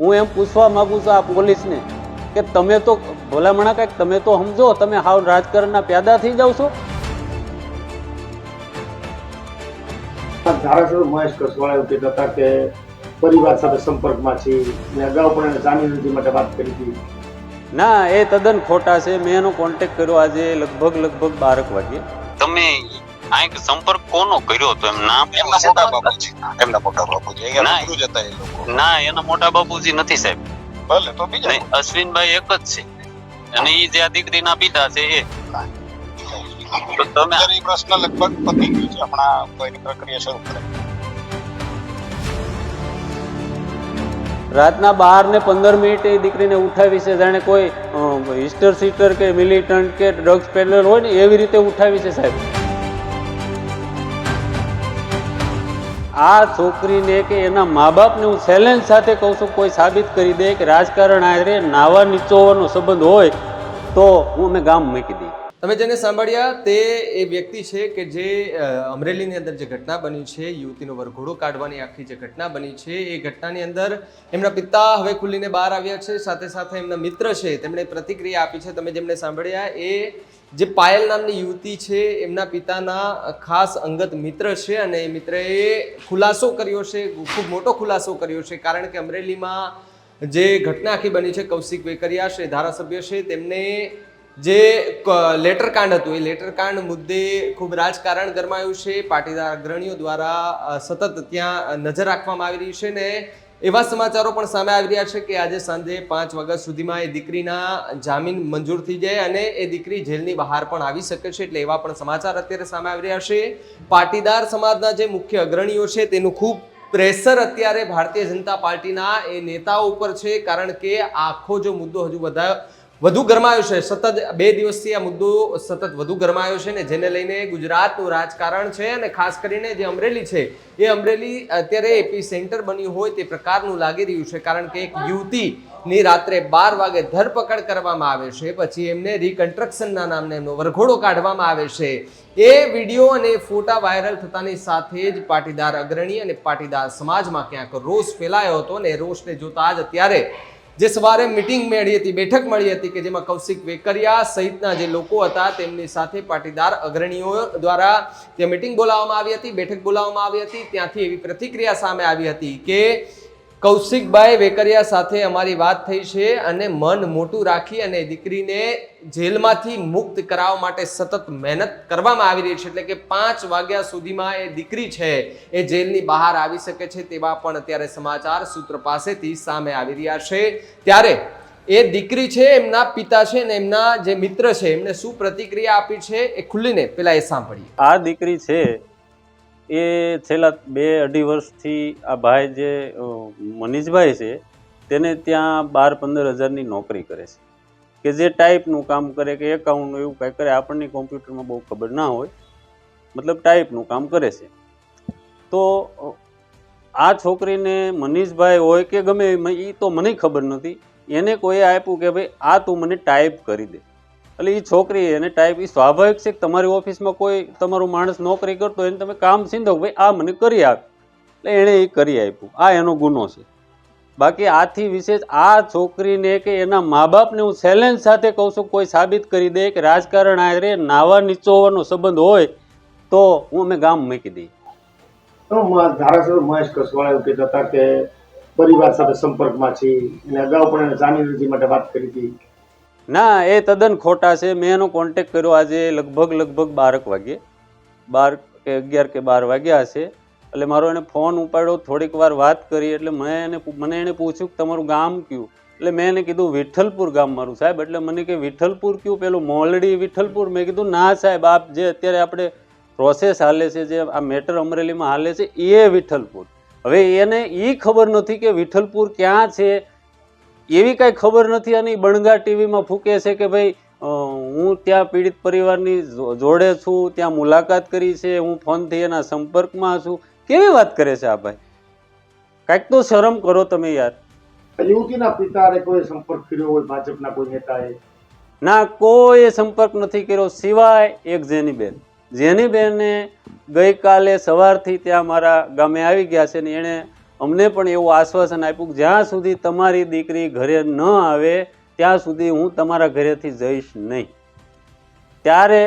હું એમ પૂછવા માંગુ છું આ પોલીસને કે તમે તો ભલામણા કંઈક તમે તો સમજો, તમે હાવ રાજકારણના પ્યાદા થઈ જાવ છો. ધારાસભ્ય મહેશ કસવાળા એવું કહેતા હતા કે પરિવાર સાથે સંપર્કમાં છે અને અગાઉ પણ એને જામીન અરજી માટે વાત કરી હતી. ના, એ તદ્દન ખોટા છે. મેં એનો કોન્ટેક્ટ કર્યો આજે લગભગ 12 વાગે. તમે આંક સંપર્ક કોનો કર્યો તો? એમ નામ એમના મોટા બાપુજી. એમના મોટા બાપુજી અહીંયા ગુરુ જતા એ લોકો. ના, એના મોટા બાપુજી નથી સાહેબ. ભલે તો બીજા નહીં, અશ્વિનભાઈ એક જ છે અને એ જે આ દીકરીના પિતા છે એ. તો તમે એ પ્રશ્ન લગભગ પતી ગયો છે. હમણાં કોઈની પ્રક્રિયા શરૂ કરે. રાતના 12:15 એ દીકરીને ઉઠાવી છે, જાણે કોઈ હિસ્ટર સીટર કે મિલિટન્ટ કે ડ્રગ્સ પેડલર હોય ને એવી રીતે ઉઠાવી છે સાહેબ. આ છોકરીને કે એના મા બાપને હું ચેલેન્જ સાથે કહું છું, કોઈ સાબિત કરી દે કે રાજકારણ આરે નાવા નીચોવાનો સંબંધ હોય તો હું અમે ગામ મૂકી દઈએ. તમે જેને સાંભળ્યા તે એ વ્યક્તિ છે કે જે અમરેલીની અંદર જે ઘટના બની છે, યુવતીનો વરઘોડો કાઢવાની આખી જે ઘટના બની છે, એ ઘટનાની અંદર એમના પિતા હવે ખુલીને બહાર આવ્યા છે, સાથે સાથે એમના મિત્ર છે તેમણે પ્રતિક્રિયા આપી છે. તમે જેમને સાંભળ્યા એ જે પાયલ નામની યુવતી છે એમના પિતાના ખાસ અંગત મિત્ર છે અને એ મિત્રએ ખુલાસો કર્યો છે, ખૂબ મોટો ખુલાસો કર્યો છે. કારણ કે અમરેલીમાં જે ઘટના આખી બની છે, કૌશિક વેકરિયા છે, ધારાસભ્ય છે, તેમને જે લેટરકાંડ હતું એ લેટરકાંડ મુદ્દે ખૂબ રાજકારણ ગરમાયું છે. પાટીદાર અગ્રણીઓ દ્વારા સતત ત્યાં નજર રાખવામાં આવી રહી છે ને એવા સમાચારો પણ સામે આવી રહ્યા છે કે આજે સાંજે 5 વાગ્યા સુધીમાં એ દીકરીના જામીન મંજૂર થઈ જાય અને એ દીકરી જેલની બહાર પણ આવી શકે છે. એટલે એવા પણ સમાચાર અત્યારે સામે આવી રહ્યા છે. પાટીદાર સમાજના જે મુખ્ય અગ્રણીઓ છે તેનું ખૂબ પ્રેશર અત્યારે ભારતીય જનતા પાર્ટીના એ નેતાઓ ઉપર છે. કારણ કે આખો જો મુદ્દો હજુ વધુ ગરમાયો છે. સતત 2 દિવસથી આ મુદ્દો સતત વધુ ગરમાયો છે ને જેને લઈને ગુજરાતનું રાજકારણ છે અને ખાસ કરીને જે અમરેલી છે એ અમરેલી અત્યારે એપી સેન્ટર બન્યું હોય તે પ્રકારનું લાગી રહ્યું છે. કારણ કે એક યુવતીની રાત્રે 12 વાગે ધરપકડ કરવામાં આવે છે, પછી એમને રિકન્સ્ટ્રક્શનના નામને એમનો વરઘોડો કાઢવામાં આવે છે. એ વિડીયો અને ફોટા વાયરલ થતાની સાથે જ પાટીદાર અગ્રણી અને પાટીદાર સમાજમાં ક્યાંક રોષ ફેલાયો હતો અને રોષને જોતા જ અત્યારે જે સવારે મીટિંગ મળી હતી, બેઠક મળી હતી કે જેમાં કૌશિક વેકરિયા સહિતના જે લોકો હતા તેમની સાથે પાટીદાર અગ્રણીઓ દ્વારા ત્યાં મીટિંગ બોલાવવામાં આવી હતી, બેઠક બોલાવવામાં આવી હતી. ત્યાંથી એવી પ્રતિક્રિયા સામે આવી હતી કે કૌશિકભાઈ વેકરિયા સાથે અમારી વાત થઈ છે અને મન મોટું રાખી અને દીકરીને જેલમાંથી મુક્ત કરાવવા માટે સતત મહેનત કરવામાં આવી રહી છે. એટલે કે 5 વાગ્યા સુધીમાં એ દીકરી છે એ જેલની બહાર આવી શકે છે તેવા પણ અત્યારે સમાચાર સૂત્ર પાસેથી સામે આવી રહ્યા છે. ત્યારે એ દીકરી છે, એમના પિતા છે ને એમના જે મિત્ર છે એમને શું પ્રતિક્રિયા આપી છે એ ખુલ્લીને પેલા એ સાંભળીએ. આ દીકરી છે એ છેલ્લા 2-2.5 વર્ષથી આ ભાઈ જે મનીષભાઈ છે તેને ત્યાં 12-15 હજારની નોકરી કરે છે કે જે ટાઈપનું કામ કરે કે એકાઉન્ટનું એવું કાંઈ કરે. આપણને કોમ્પ્યુટરમાં બહુ ખબર ના હોય, મતલબ ટાઈપનું કામ કરે છે. તો આ છોકરીને મનીષભાઈ હોય કે ગમે એ તો મને ખબર નથી, એને કોઈ આપ્યું કે ભાઈ આ તું મને ટાઈપ કરી દે. એટલે એ છોકરી એને ટાઈપ, એ સ્વાભાવિક છે કે તમારી ઓફિસમાં કોઈ તમારો માણસ નોકરી કરતો એને તમે કામ સીધો ભાઈ આ મને કરી આપ, એટલે એણે એ કરી આપ્યું. આ એનો ગુનો છે. બાકી આથી વિશેષ આ છોકરીને કે એના મા બાપને હું ચેલેન્જ સાથે કહું છું, કોઈ સાબિત કરી દે કે રાજકારણ આરે નાવા નીચોવાનો સંબંધ હોય તો હું અમે ગામ મૂકી દઈએ. ધારાસભ્ય મહેશ કસવાળા એવું કહેતા હતા કે પરિવાર સાથે સંપર્કમાં છે અને અગાઉ પણ એને જામીન અરજી માટે વાત કરી હતી. ના, એ તદ્દન ખોટા છે. મેં એનો કોન્ટેક્ટ કર્યો આજે લગભગ 12 વાગે, 12 કે 11 કે 12 વાગ્યા હશે. એટલે મારો એને ફોન ઉપાડ્યો, થોડીક વાર વાત કરી. એટલે મને એને પૂછ્યું કે તમારું ગામ કયું? એટલે મેં એને કીધું વિઠ્ઠલપુર ગામ મારું સાહેબ. એટલે મને કે વિઠ્ઠલપુર કયું? પેલું મોલડી વિઠ્ઠલપુર? મેં કીધું ના સાહેબ, આપ જે અત્યારે આપણે પ્રોસેસ હાલે છે, જે આ મેટર અમરેલીમાં હાલે છે એ વિઠ્ઠલપુર. હવે એને એ ખબર નથી કે વિઠ્ઠલપુર ક્યાં છે, એવી કાંઈ ખબર નથી. અને બણગા ટીવીમાં ફૂકે છે કે ભાઈ હું ત્યાં પીડિત પરિવારની જોડે છું, ત્યાં મુલાકાત કરી છે, હું ફોનથી એના સંપર્કમાં છું. કેવી વાત કરે છે આ ભાઈ? કાંઈક તો શરમ કરો તમે યાર. યુવતીના પિતાએ કોઈ સંપર્ક કર્યો હોય ભાજપના કોઈ નેતાએ? ના, કોઈ સંપર્ક નથી કર્યો સિવાય એક જેનીબેન. જેનીબેને ગઈકાલે સવારથી ત્યાં મારા ગામે આવી ગયા છે ને એણે અમને પણ એવું આશ્વાસન આપ્યું કે જ્યાં સુધી તમારી દીકરી ઘરે ન આવે ત્યાં સુધી હું તમારા ઘરેથી જઈશ નહીં. ત્યારે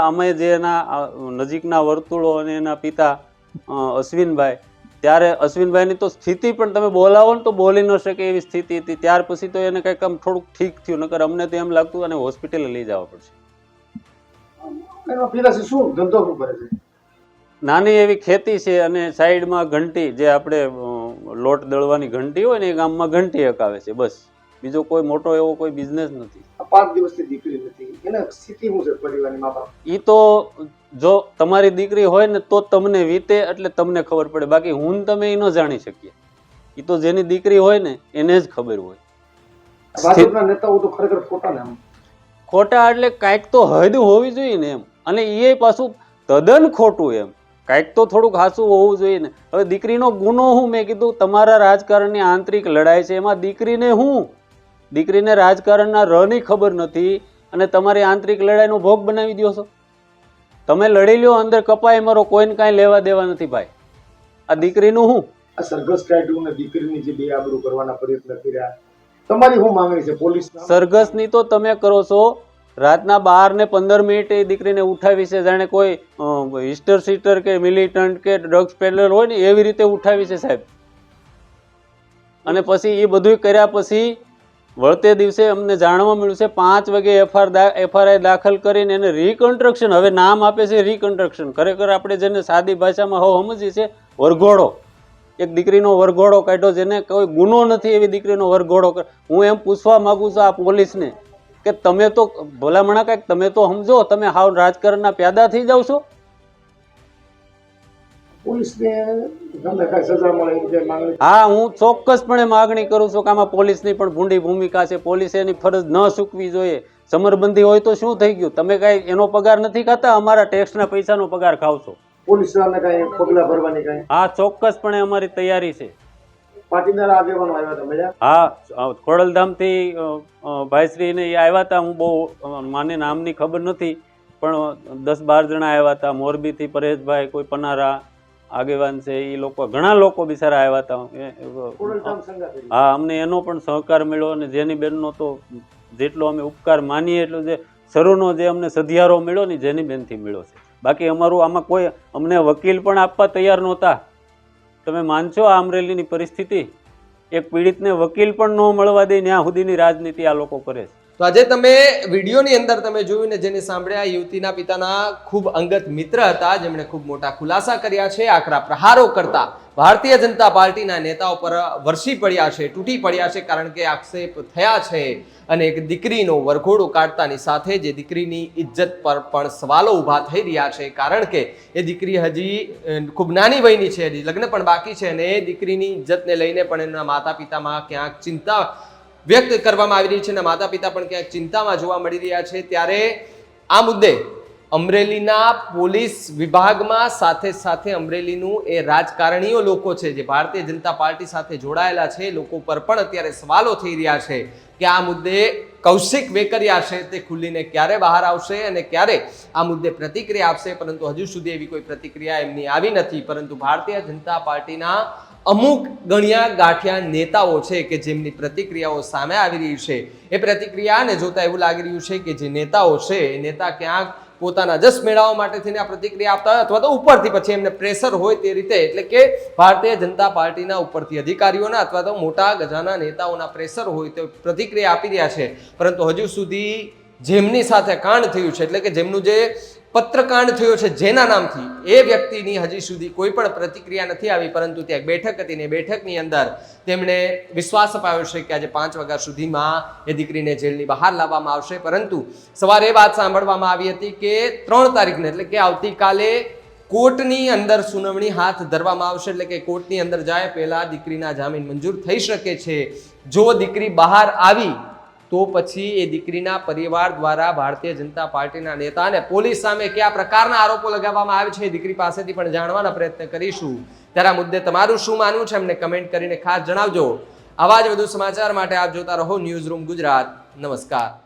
અમે જે એના નજીકના વર્તુળો અને એના પિતા અશ્વિનભાઈ, ત્યારે અશ્વિનભાઈની તો સ્થિતિ પણ તમે બોલાવો ને તો બોલી ન શકે એવી સ્થિતિ હતી. ત્યાર પછી તો એને કંઈક આમ થોડુંક ઠીક થયું, નકર અમને તો એમ લાગતું અને હોસ્પિટલે લઈ જવા પડશે. એનો પિતાશ્રી શું ધંધો શું કરે છે? નાની એવી ખેતી છે અને સાઈડમાં ઘંટી, જે આપણે લોટ દળવાની ઘંટી હોય ને એ ગામમાં ઘંટી હકાવે છે, બસ. બીજો કોઈ મોટો એવો કોઈ બિઝનેસ નથી. 5 દિવસથી દીકરી નથી, એને સ્થિતિ શું છે પરિવારની મા બાપ? એ તો જો તમારી દીકરી હોય ને તો તમને વીતે એટલે તમને ખબર પડે, બાકી હું ને તમે એ ન જાણી શકીએ. એ તો જેની દીકરી હોય ને એને જ ખબર હોય. ભાજપના નેતાઓ તો ખરેખર ખોટા ને, ખોટા એટલે કાંઈક તો હદ હોવી જોઈએ ને એમ, અને એ પાછું તદ્દન ખોટું એમ. કાંઈક તો થોડુંક હાસું હોવું જોઈએ ને. હવે દીકરીનો ગુનો હું મેં કીધું, તમારા રાજકારણની આંતરિક લડાઈ છે, એમાં દીકરીને રાજકારણના ની ખબર નથી અને તમારી આંતરિક લડાઈનો ભોગ બનાવી દો છો. તમે લડી લ્યો, અંદર કપાય મરો, કોઈને કાંઈ લેવા દેવા નથી ભાઈ. આ દીકરીનું હું આ સરઘસ કાઢ્યું ને દીકરીની જે બેઆબરૂ કરવાના પ્રયત્ન કર્યા, તમારી શું માંગણી છે? પોલીસ સરઘસની તો તમે કરો છો, રાતના 12:15 એ દીકરીને ઉઠાવી છે, જાણે કોઈ હિસ્ટર સીટર કે મિલિટન્ટ કે ડ્રગ્સ પેડલર હોય ને એવી રીતે ઉઠાવી છે સાહેબ. અને પછી એ બધું કર્યા પછી વળતે દિવસે અમને જાણવા મળ્યું છે 5 વાગે FRI દાખલ કરીને એને રિકન્સ્ટ્રક્શન, હવે નામ આપે છે રિકન્સ્ટ્રક્શન, ખરેખર આપણે જેને સાદી ભાષામાં સમજીએ છે વરઘોડો. એક દીકરીનો વરઘોડો કાઢ્યો, જેને કોઈ ગુનો નથી એવી દીકરીનો વરઘોડો. હું એમ પૂછવા માંગુ છું આ પોલીસને કે તમે તો ભલામણા કાંઈક તમે તો સમજો, તમે હાવ રાજકારણના પ્યાદા થઈ જાવ છો. પોલીસને ગમે કાંઈ સજા મળે એ રીતે માંગણી. હા, હું ચોક્કસપણે માગણી કરું છું કે આમાં પોલીસની પણ ભૂંડી ભૂમિકા છે. પોલીસે એની ફરજ ન ચૂકવી જોઈએ. સમરબંધી હોય તો શું થઈ ગયું? તમે કાંઈ એનો પગાર નથી ખાતા, અમારા ટેક્સના પૈસાનો પગાર ખાવ છો. પોલીસ સામે કાંઈ પગલાં ભરવાની કાંઈ? હા, ચોક્કસપણે અમારી તૈયારી છે. પાટીદાર આગેવાનો આવ્યા હતા મળ્યા? હા, ખોડલધામથી ભાઈશ્રીને એ આવ્યા હતા. હું બહુ માને નામની ખબર નથી, પણ 10-12 જણા આવ્યા હતા. મોરબીથી પરેશભાઈ, કોઈ પનારા આગેવાન છે, એ લોકો ઘણા લોકો બિચારા આવ્યા હતા. હા, અમને એનો પણ સહકાર મળ્યો અને જેની બેનનો તો જેટલો અમે ઉપકાર માનીએ એટલો જે શરૂનો જે અમને સધિયારો મળ્યો ને જેની બેનથી મળ્યો છે. બાકી અમારું આમાં કોઈ અમને વકીલ પણ આપવા તૈયાર નહોતા. તમે માનશો આ અમરેલીની પરિસ્થિતિ? એક પીડિતને વકીલ પણ ન મળવા દે, ત્યાં સુધીની રાજનીતિ આ લોકો કરે છે. તો આજે તમે વિડીયોની અંદર તમે જોયું ને જેને સાંભળ્યા, યુવતીના પિતાના ખૂબ અંગત મિત્ર હતા, જેમણે ખૂબ મોટા ખુલાસા કર્યા છે. આકરા પ્રહારો કરતા ભારતીય જનતા પાર્ટીના નેતાઓ પર વરસી પડ્યા છે, તૂટી પડ્યા છે, કારણ કે આક્ષેપ થયા છે. અને એક દીકરીનો વરઘોડો કાઢતાની સાથે જે દીકરીની ઇજ્જત પર પણ સવાલો ઊભા થઈ રહ્યા છે, કારણ કે એ દીકરી હજી ખૂબ નાની વયની છે, હજી લગ્ન પણ બાકી છે, અને એ દીકરીની ઇજ્જતને લઈને પણ એના માતા પિતામાં ક્યાંક ચિંતા વ્યક્ત કરવામાં આવી રહી છે અને માતા પિતા પણ ક્યાંક ચિંતામાં જોવા મળી રહ્યા છે. ત્યારે આ મુદ્દે અમરેલીના પોલીસ વિભાગમાં સાથે સાથે અમરેલીનું એ રાજકારણીઓ લોકો છે જે ભારતીય જનતા પાર્ટી સાથે જોડાયેલા છે, લોકો પર પણ અત્યારે સવાલો થઈ રહ્યા છે કે આ મુદ્દે કૌશિક વેકરિયા છે તે ખુલીને ક્યારે બહાર આવશે અને ક્યારે આ મુદ્દે પ્રતિક્રિયા આપશે, પરંતુ હજુ સુધી એવી કોઈ પ્રતિક્રિયા એમની આવી નથી. પરંતુ ભારતીય જનતા પાર્ટીના અમુક ગણ્યા ગાંઠિયા નેતાઓ છે કે જેમની પ્રતિક્રિયાઓ સામે આવી રહી છે, એ પ્રતિક્રિયાને જોતા એવું લાગી રહ્યું છે કે જે નેતાઓ છે એ નેતા ક્યાંક પોતાના જસ મેળવવા માટે થઈને આ પ્રતિક્રિયા આપતા હોય અથવા તો ઉપરથી પછી એમને પ્રેશર હોય તે રીતે, એટલે કે ભારતીય જનતા પાર્ટીના ઉપરથી અધિકારીઓના અથવા તો મોટા ગજાના નેતાઓના પ્રેશર હોય તો પ્રતિક્રિયા આપી રહ્યા છે. પરંતુ હજુ સુધી જેમની સાથે કાંડ થયું છે, એટલે કે જેમનું જે પત્રકાંડ થયો છે જેના નામથી, એ વ્યક્તિની હજી સુધી કોઈ પણ પ્રતિક્રિયા નથી આવી. પરંતુ ત્યાં બેઠક હતી ને બેઠકની અંદર તેમણે વિશ્વાસ અપાવ્યો છે કે આજે 5 વાગ્યા સુધીમાં એ દીકરીને જેલની બહાર લાવવામાં આવશે. પરંતુ સવારે એ વાત સાંભળવામાં આવી હતી કે 3 તારીખને એટલે કે આવતીકાલે કોર્ટની અંદર સુનાવણી હાથ ધરવામાં આવશે, એટલે કે કોર્ટની અંદર જાય પહેલા દીકરીના જામીન મંજૂર થઈ શકે છે. જો દીકરી બહાર આવી તો પછી એ દીકરીના પરિવાર દ્વારા ભારતીય જનતા પાર્ટીના નેતા અને પોલીસ સામે કયા પ્રકારના આરોપો લગાવવામાં આવે છે એ દીકરી પાસેથી પણ જાણવાના પ્રયત્ન કરીશું. ત્યારે આ મુદ્દે તમારું શું માનવું છે અમને કમેન્ટ કરીને ખાસ જણાવજો. આવા જ વધુ સમાચાર માટે આપ જોતા રહો ન્યૂઝ રૂમ ગુજરાત. નમસ્કાર.